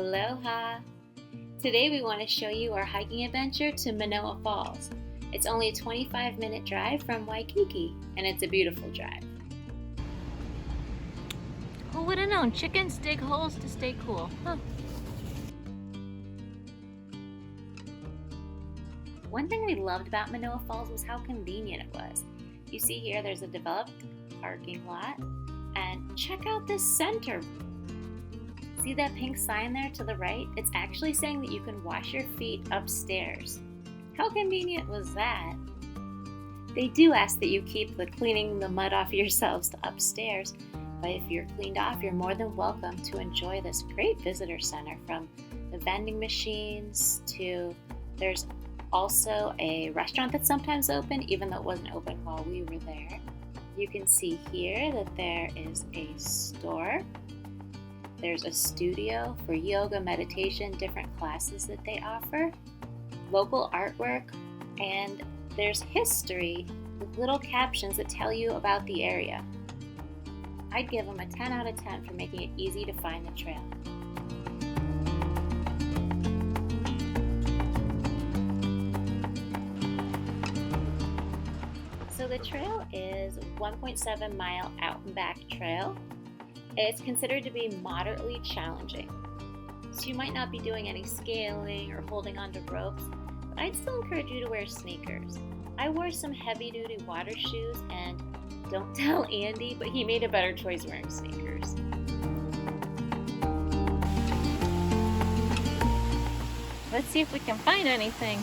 Aloha! Today we want to show you our hiking adventure to Manoa Falls. It's only a 25-minute drive from Waikiki, and it's a beautiful drive. Who would have known chickens dig holes to stay cool? Huh. One thing we loved about Manoa Falls was how convenient it was. You see here there's a developed parking lot, and check out this center. See that pink sign there to the right? It's actually saying that you can wash your feet upstairs. How convenient was that? They do ask that you keep cleaning the mud off yourselves to upstairs, but if you're cleaned off, you're more than welcome to enjoy this great visitor center, from the vending machines to there's also a restaurant that's sometimes open, even though it wasn't open while we were there. You can see here that there is a store. There's a studio for yoga, meditation, different classes that they offer, local artwork, and there's history with little captions that tell you about the area. I'd give them a 10 out of 10 for making it easy to find the trail. So the trail is 1.7 mile out and back trail. It's considered to be moderately challenging. So you might not be doing any scaling or holding onto ropes, but I'd still encourage you to wear sneakers. I wore some heavy-duty water shoes, and don't tell Andy, but he made a better choice wearing sneakers. Let's see if we can find anything.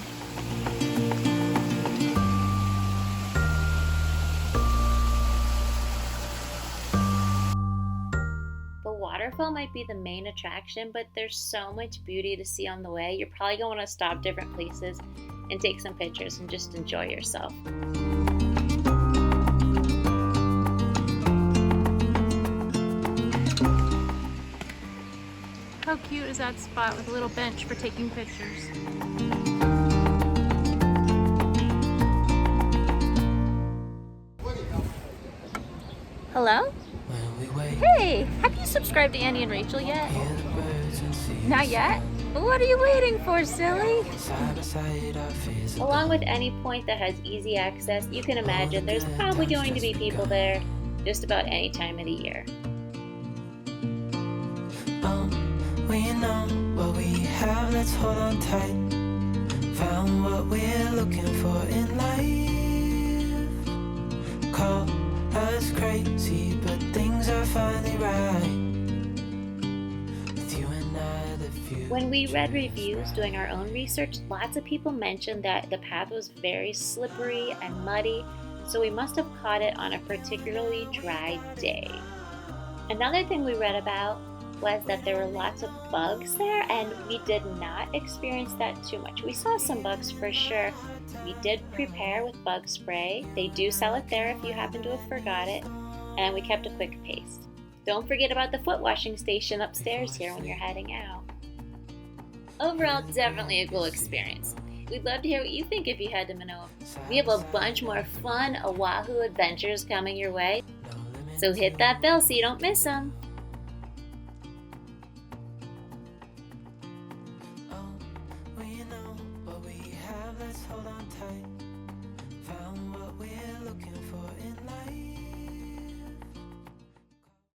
The waterfall might be the main attraction, but there's so much beauty to see on the way. You're probably going to want to stop different places and take some pictures and just enjoy yourself. How cute is that spot with a little bench for taking pictures? Hello? Hey, have you subscribed to Andy and Rachel yet? Not yet? What are you waiting for, silly? Along with any point that has easy access, you can imagine there's probably going to be people there just about any time of the year. We know what we have, let's hold on tight. Found what we're looking for in life. Call us crazy, but things are finally right. With you and I, the future. When we read reviews doing our own research, lots of people mentioned that the path was very slippery and muddy, so we must have caught it on a particularly dry day. Another thing we read about was that there were lots of bugs there, and we did not experience that too much. We saw some bugs for sure. We did prepare with bug spray. They do sell it there if you happen to have forgot it, and we kept a quick pace. Don't forget about the foot washing station upstairs here when you're heading out. Overall, definitely a cool experience. We'd love to hear what you think if you head to Manoa. We have a bunch more fun Oahu adventures coming your way, so hit that bell so you don't miss them. We know what we have, let's hold on tight.